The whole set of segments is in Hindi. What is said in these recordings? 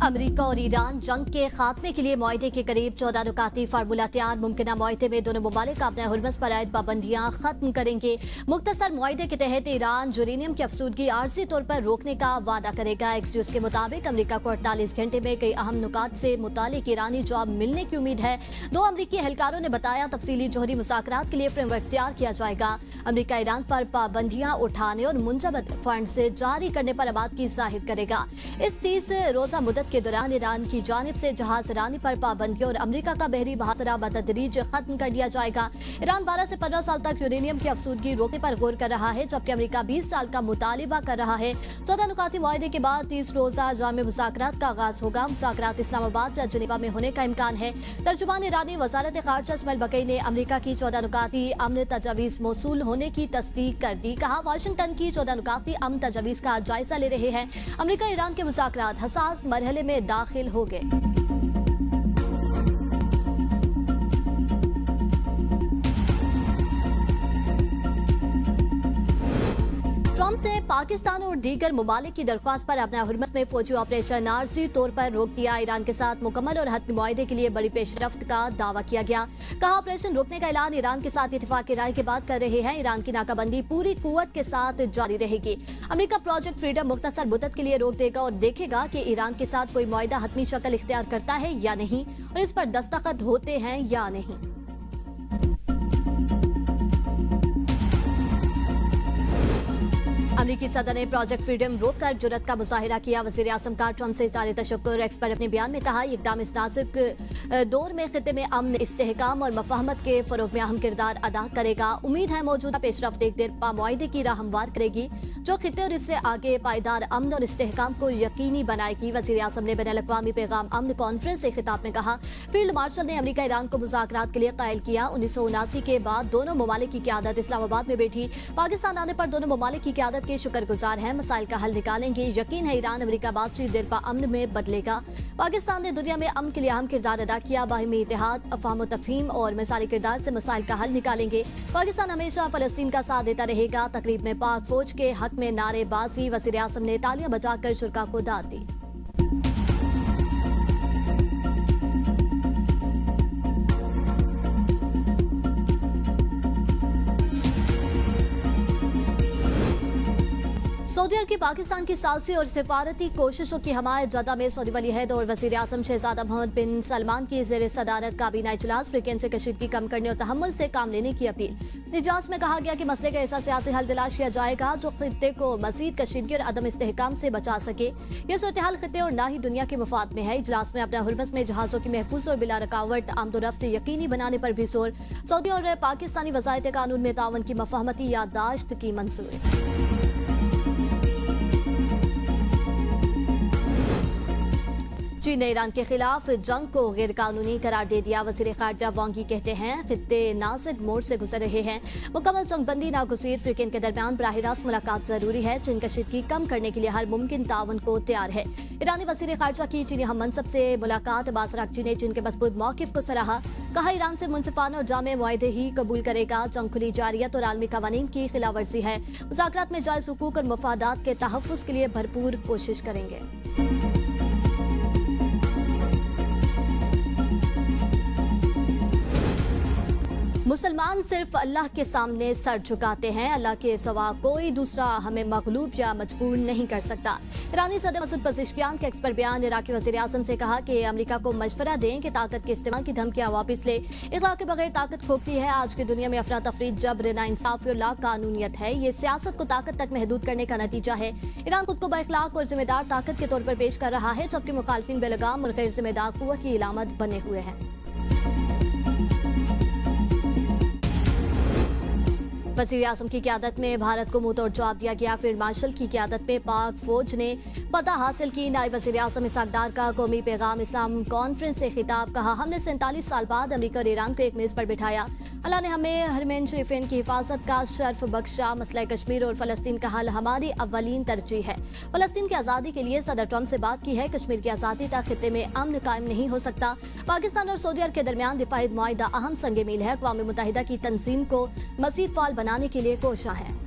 अमेरिका और ईरान जंग के खात्मे के लिए मुआहदे के करीब 14 नुकाती फार्मूला तैयार। मुमकिन मुआहदे में दोनों मुमालिक अपने हुर्मस पर आयद पाबंदियां खत्म करेंगे। मुख्तसर मुआहदे के तहत ईरान यूरेनियम की अफसूदगी आर्जी तौर पर रोकने का वादा करेगा। एक्सक्यूज के मुताबिक अमेरिका को 48 घंटे में कई अहम नुकात से मुतालिक ईरानी जवाब मिलने की उम्मीद है। दो अमरीकी एहलकारों ने बताया तफसीली जोहरी मुज़ाकरात के लिए फ्रेमवर्क तैयार किया जाएगा। अमेरिका ईरान पर पाबंदियां उठाने और मुंजमद फंड से जारी करने पर आमादगी जाहिर करेगा। इस 30 रोजा मुद्दत के दौरान ईरान की जानिब से जहाज रानी पर पाबंदियों और अमेरिका का बहरी मुहासरा बतदरीज खत्म कर दिया जाएगा। ईरान 12 से 15 साल तक यूरेनियम की अफसूदगी रोकने पर गौर कर रहा है, जबकि अमेरिका 20 साल का मुतालिबा कर रहा है। 14 नुकाती मुआहदे के बाद 30 रोजा जामे मुज़ाकरात का आगाज होगा। मुज़ाकरात इस्लामाबाद या जिनेवा में होने का इम्कान है। तर्जुमान ईरानी वजारत खारजा इस्माइल बकई ने अमेरिका की 14 नुकाती अमन तजावीज़ मौसूल होने की तस्दीक कर दी। कहा, वाशिंगटन की 14 नुकाती अमन तजावीज़ का जायजा ले रहे हैं। अमेरिका ईरान के मुज़ाकरात हसास मरहले में दाखिल हो गए। ट्रंप ने पाकिस्तान और दीगर मुमालिक की दरख्वास्त पर अपना हुर्मस में फौजी ऑपरेशन आर्जी तौर पर रोक दिया। ईरान के साथ मुकम्मल और हतमी मुआहदे के लिए बड़ी पेशरफ्त का दावा किया गया। कहा, ऑपरेशन रोकने का ऐलान ईरान के साथ इत्तेफाक राय के बाद कर रहे हैं। ईरान की नाकाबंदी पूरी कुव्वत के साथ जारी रहेगी। अमेरिका प्रोजेक्ट फ्रीडम मुख्तसर मुद्दत के लिए रोक देगा और देखेगा कि ईरान के साथ कोई मुआहदा हतमी शक्ल इख्तियार करता है या नहीं और इस पर दस्तखत होते हैं या नहीं। अमेरिकी सदर ने प्रोजेक्ट फ्रीडम रोककर जुर्रत का मुजाहिरा किया। वज़ीर आज़म का ट्रंप से इज़हार तशक्कुर। एक्स पर अपने बयान में कहा, इक़दाम इस नाजुक दौर में खित्ते में अमन, इस्तेहकाम और मफाहमत के फ़रोग़ में अहम किरदार अदा करेगा। उम्मीद है मौजूदा पेशरफ्त एक देरपा मुआहदे की राह हमवार करेगी, जो खित्ते और इससे आगे पायदार अमन और इस्तेहकाम को यकीनी बनाएगी। वज़ीर आज़म ने बैनुल-अक़वामी पैगाम अमन कॉन्फ्रेंस से खिताब में कहा, फील्ड मार्शल ने अमेरिका ईरान को मुज़ाकरात के लिए कायल किया। 1979 के बाद दोनों ममालिक की क़यादत इस्लामाबाद में बैठी। पाकिस्तान आने पर दोनों ममालिक की क़यादत के शुक्रगुजार हैं। मसाइल का हल निकालेंगे। यकीन है ईरान अमेरिका बातचीत देरपा अमन में बदलेगा। पाकिस्तान ने दुनिया में अमन के लिए अहम किरदार अदा किया। बाहिमी इत्तेहाद, अफ़हाम तफ़हीम और मिसाली किरदार से मसाइल का हल निकालेंगे। पाकिस्तान हमेशा फ़लस्तीन का साथ देता रहेगा। तकरीब में पाक फौज के हक में नारेबाजी। वज़ीर आज़म ने तालियां बजाकर शुरका को दाद दी। सऊदी अरब की पाकिस्तान की सालसी और सिफारती कोशिशों की हमायत। जद्दा में सऊदी वली अहद और वज़ीर आज़म शहज़ादा मोहम्मद बिन सलमान की ज़ेर सदारत काबीना इजलास। फ्रीक्वेंसी कशीदगी कम करने और तहम्मुल से काम लेने की अपील। इजलास में कहा गया कि मसले का ऐसा सियासी हल तलाश किया जाएगा जो खित्ते को मज़ीद कशीदगी और अदम इस्तेहकाम से बचा सके। यह सूरत-ए-हाल खित्ते और ना ही दुनिया के मफाद में है। इजलास में अपना हुर्मस में जहाज़ों की महफूज और बिला रुकावट आमदोरफ्त यकीनी बनाने पर भी जोर। सऊदी और पाकिस्तानी वज़ायत कानून में तावन की मफाहमती याददाश्त की मंजूरी। चीन ने ईरान के खिलाफ जंग को गैर कानूनी करार दे दिया। वज़ीर ख़ारजा वांगी कहते हैं, खित्ते नाज़ुक मोड़ से गुजर रहे हैं। मुकम्मल जंगबंदी नागुज़ीर। फ्रीकेन के दरमियान बराह रास्त मुलाकात जरूरी है। चीन कशीदगी कम करने के लिए हर मुमकिन तावन को तैयार है। ईरानी वज़ीर ख़ारजा की चीनी हम मनसब से मुलाकात। अब्बास अराग़ची ने चीन के मज़बूत मौक़िफ़ को सराहा। कहा, ईरान से मुनसिफ़ाना और जामे मुआहदे ही कबूल करेगा। जंग खुली जारियत और आलमी क़वानीन की खिलाफ वर्जी है। मुज़ाकरात में जायज़ हुकूक और मफादात के तहफ़्फ़ुज़ के लिए भरपूर कोशिश करेंगे। मुसलमान सिर्फ अल्लाह के सामने सर झुकाते हैं। अल्लाह के सिवा कोई दूसरा हमें मगलूब या मजबूर नहीं कर सकता। ईरानी सदर मसूद पज़ेश्कियान के एक्स पर बयान। इराकी वज़ीर आज़म से कहा कि अमेरिका को मशवरा दें कि ताकत के इस्तेमाल की धमकियां वापस ले। इख्तियार के बगैर ताकत खोखली है। आज की दुनिया में अफरा तफरी, जब्र, नाइंसाफ़ी और लाकानूनियत है। ये सियासत को ताकत तक महदूद करने का नतीजा है। ईरान खुद को बाइखलाक और जिम्मेदार ताकत के तौर पर पेश कर रहा है, जबकि मुखालिफिन बेलगाम और गैर जिम्मेदार कुव्वत की इलामत बने हुए हैं। वज़ीर आज़म की क़यादत में भारत को मुंह तोड़ जवाब दिया गया। फील्ड मार्शल की क़यादत में पाक फौज ने फतह हासिल की। नायब वज़ीर आज़म इसहाक़ डार का कौमी पैगाम इस्लाम कॉन्फ्रेंस से खिताब। कहा, हमने 47 साल बाद अमेरिका और ईरान को एक मेज़ पर बिठाया। अल्लाह ने हमें हरमैन शरीफैन की हिफाजत का शर्फ बख्शा। मसला कश्मीर और फ़लस्तीन का हल हमारी अव्वलीन तरजीह है। फ़लस्तीन की आज़ादी के लिए सदर ट्रंप से बात की है। कश्मीर की आज़ादी तक खित्ते में अमन कायम नहीं हो सकता। पाकिस्तान और सऊदी अरब के दरमियान दिफाई मुआहिदा अहम संग मील है। अक़वाम मुत्तहिदा की तंजीम को मज़ीद फ़ाल बनाने के लिए कोशा है।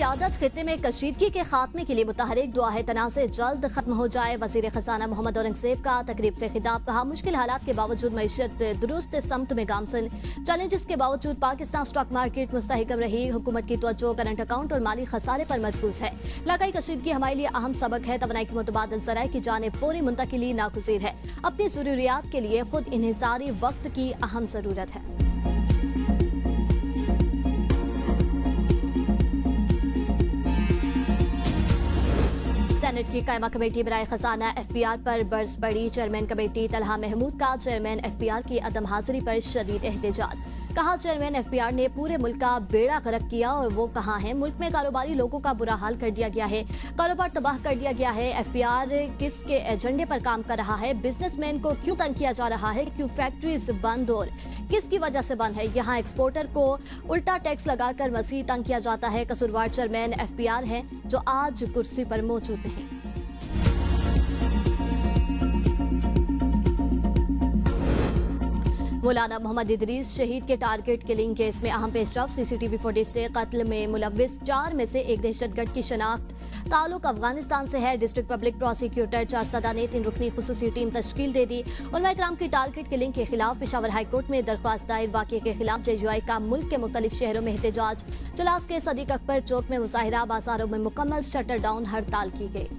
क़यादत खित्ते में कशीदगी के खात्मे के लिए मुतहरिक दुआ है तनाज़े जल्द खत्म हो जाए। वज़ीर ख़ज़ाना मोहम्मद औरंगज़ेब का तकरीब से खिताब। कहा, मुश्किल हालात के बावजूद मईशत दुरुस्त समत में गामसन। चैलेंजेस के बावजूद पाकिस्तान स्टॉक मार्केट मुस्तहकम रही। हुकूमत की तवज्जो करंट अकाउंट और माली खसारे पर मरकूज है। इलाकाई कशीदगी हमारे लिए अहम सबक है। तवानाई की मुतबादिल ज़राए की जानिब फौरी मुंतकिली नागुज़ीर है। अपनी ज़रूरियात के लिए खुद इन्हिसारी वक्त की अहम ज़रूरत है। सेनेट की कायमा कमेटी बराए खजाना FPR पर बरस पड़ी। चेयरमैन कमेटी तलहा महमूद का चेयरमैन FPR की अदम हाजिरी पर शदीद एहतजाज। कहा, चेयरमैन FPR ने पूरे मुल्क का बेड़ा गर्क किया और वो कहाँ है। मुल्क में कारोबारी लोगों का बुरा हाल कर दिया गया है, कारोबार तबाह कर दिया गया है। FPR किसके एजेंडे पर काम कर रहा है? बिजनेसमैन को क्यों तंग किया जा रहा है? क्यों फैक्ट्रीज बंद और किसकी वजह से बंद है? यहाँ एक्सपोर्टर को उल्टा टैक्स लगाकर मजीद तंग किया जाता है। कसूरवार चेयरमैन FPR है जो आज कुर्सी पर मौजूद नहीं। मौलाना मोहम्मद इदरीस शहीद के टारगेट किलिंग केस में अहम पेशरफ। CCTV फुटेज से कत्ल में मुलव्विस 4 में से एक दहशतगर्द की शनाख्त। ताल्लुक अफगानिस्तान से है। डिस्ट्रिक्ट पब्लिक प्रोसिक्यूटर चारसदा ने 3 रुकनी खुसूसी टीम तश्कील दे दी। उलमा इकराम की टारगेट किलिंग के खिलाफ पेशावर हाईकोर्ट में दरख्वास्त दायर। वाक़े के खिलाफ JUI का मुल्क के मुख्तलिफ शहरों में एहतजाज। चलास के सदीक अकबर चौक में मुजाहिरा। बाजारों में मुकम्मल शटर डाउन हड़ताल की गई।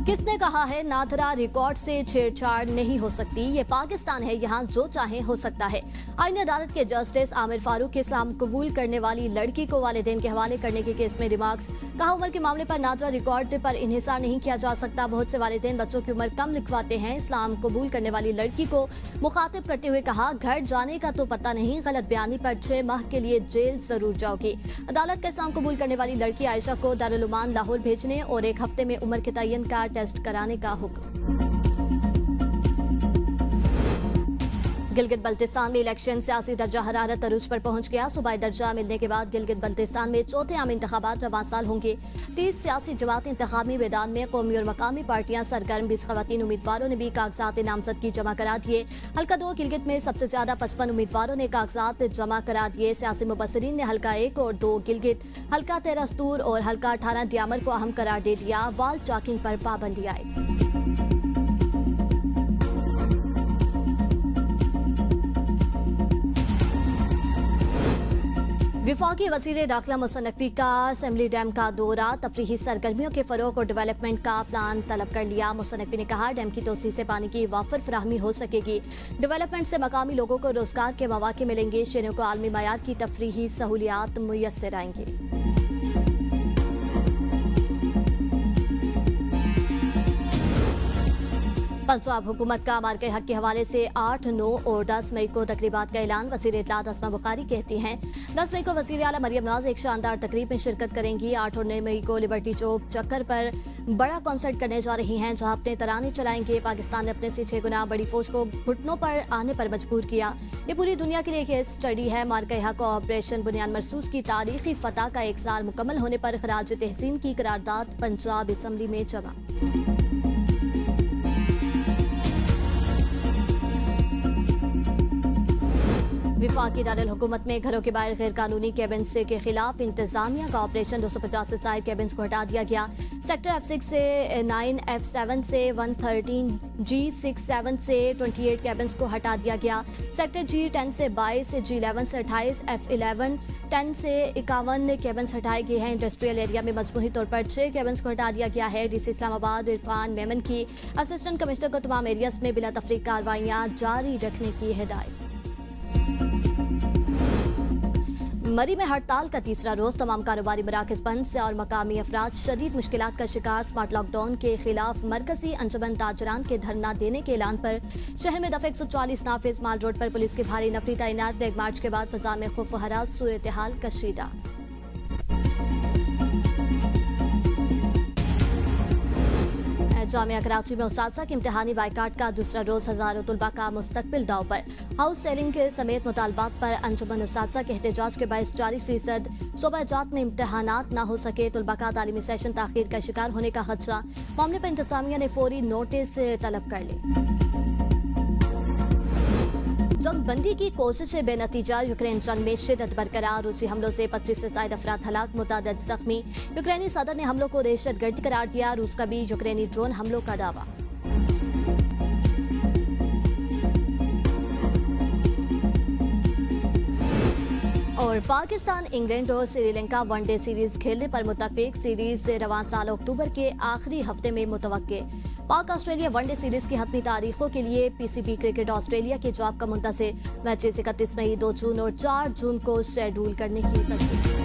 किसने कहा है नादरा रिकॉर्ड से छेड़छाड़ नहीं हो सकती? ये पाकिस्तान है, यहाँ जो चाहे हो सकता है। आईन अदालत के जस्टिस आमिर फारूक के इस्लाम कबूल करने वाली लड़की को वालिदैन के हवाले करने के केस में रिमार्क्स। कहा, उम्र के मामले पर नादरा रिकॉर्ड पर इन्हिसार नहीं किया जा सकता। बहुत से वालिदैन बच्चों की उम्र कम लिखवाते हैं। इस्लाम कबूल करने वाली लड़की को मुखातिब करते हुए कहा, घर जाने का तो पता नहीं, गलत बयानी पर 6 माह के लिए जेल जरूर जाओगी। अदालत का इस्लाम कबूल करने वाली लड़की आयशा को दारुल उलूम लाहौर भेजने और 1 हफ्ते में उम्र के तयन का टेस्ट कराने का हुक्म। गिलगित बल्तिस्तान में इलेक्शन सियासी दर्जा हरारत अरूज पर पहुंच गया। सूबाई दर्जा मिलने के बाद गिलगित बल्तिस्तान में चौथे आम इंतखाबात रवां साल होंगे। 30 सियासी जमातें इंतखाबी मैदान में। कौमी और मकामी पार्टियां सरगर्म। 20 खवातीन उम्मीदवारों ने भी कागजात नामजदगी जमा करा दिए। हल्का 2 गिलगित में सबसे ज्यादा 55 उम्मीदवारों ने कागजात जमा करा दिए। सियासी मुबसरीन ने हल्का 1 और 2 गिलगित, हल्का 13 स्तूर और हल्का 18 दियामर को अहम करार दे दिया। वाल चाकिंग पर पाबंदी आएगी। विफाकी वज़ीर दाखिला मुहसिन नकवी का असेंबली डैम का दौरा। तफरीही सरगर्मियों के फरोग और डेवलपमेंट का प्लान तलब कर लिया। मुहसिन नकवी ने कहा, डैम की तोसी से पानी की वाफर फराहमी हो सकेगी। डेवलपमेंट से मकामी लोगों को रोजगार के मौके मिलेंगे। शहरों को आलमी मयार की तफरीही सहूलियात मुयस्सर आएंगी। पंजाब हुकूमत का मार्के हक के हवाले से 8, 9 और 10 मई को तकरीबात का ऐलान। वज़ीर इत्तलात अस्मा बुखारी कहती हैं, 10 मई को वज़ीर आला मरियम नवाज एक शानदार तकरीब में शिरकत करेंगी। 8 और 9 मई को लिबर्टी चौक चक्कर पर बड़ा कॉन्सर्ट करने जा रही हैं, जहां अपने तराने चलाएंगे। पाकिस्तान ने अपने से 6 गुना बड़ी फौज को घुटनों पर आने पर मजबूर किया। ये पूरी दुनिया के लिए केस स्टडी है। मार्के हक ऑपरेशन बुनियाद मरसूस की तारीखी फतह का 1 साल मुकम्मल होने पर खराज तहसीन की करारदाद पंजाब असम्बली में जमा। विफाकी दारुल हुकूमत में घरों के बाहर गैर कानूनी केबिन्स के खिलाफ इंतजामिया का ऑपरेशन। 250 से ज्यादा केबिन्स को हटा दिया गया। सेक्टर F6 से 9, F7 से 113, G67 से 28 केबिन्स को हटा दिया गया। सेक्टर G10 से 22, G11 से 28, F11 10 से 51 केबिन्स हटाए गए हैं। इंडस्ट्रियल एरिया में मजमूही तौर पर 6 केबिन्स को हटा दिया गया है। DC इस्लामाबाद इरफान मेमन की असिस्टेंट कमिश्नर को तमाम एरियाज में बिला तफरीक कार्रवाइयां जारी रखने की हिदायत। मरी में हड़ताल का तीसरा रोज। तमाम कारोबारी मराकज़ बंद से और मकामी अफराद शदीद मुश्किलात का शिकार। स्मार्ट लॉकडाउन के खिलाफ मरकजी अंजुमन ताजरान के धरना देने के ऐलान पर शहर में दफा 140 नाफिज। माल रोड पर पुलिस की भारी नफरी तैनात। फ्लैग मार्च के बाद फजा में खौफ व हरास सूरत हाल कशीदा। जामिया कराची में उस्ताज़ा के इम्तिहानी बाइकाट का दूसरा रोज। हजारों तुलबा का मुस्तकबिल दाव पर। हाउस सेलिंग के समेत मुतालबात पर अंजुमन उस्ताज़ा के एहतजाज के बायस 40% सूबा जात में इम्तिहानात न हो सके। तुलबा का तालीमी सेशन ताख़ीर का शिकार होने का खदशा। मामले पर इंतजामिया ने फौरी नोटिस तलब कर ली। जंगबंदी की कोशिशें बेनतीजा, यूक्रेन जंग में शिद्दत बरकरार, रूसी हमलों से 25 से ज्यादा अफराद हलाक, मुतअद्दिद जख्मी। यूक्रेनी सदर ने हमलों को दहशतगर्द करार दिया, रूस का भी यूक्रेनी ड्रोन हमलों का दावा। और पाकिस्तान इंग्लैंड और श्रीलंका वनडे सीरीज खेलने पर मुत्तफिक, सीरीज रवां साल अक्टूबर के आखिरी हफ्ते में मुतवक्के। पाक ऑस्ट्रेलिया वनडे सीरीज की हतमी तारीखों के लिए पीसीबी क्रिकेट ऑस्ट्रेलिया के जवाब का मुंतज़िर। मैचेस 31 मई, 2 जून और 4 जून को शेड्यूल करने की तजवीज़।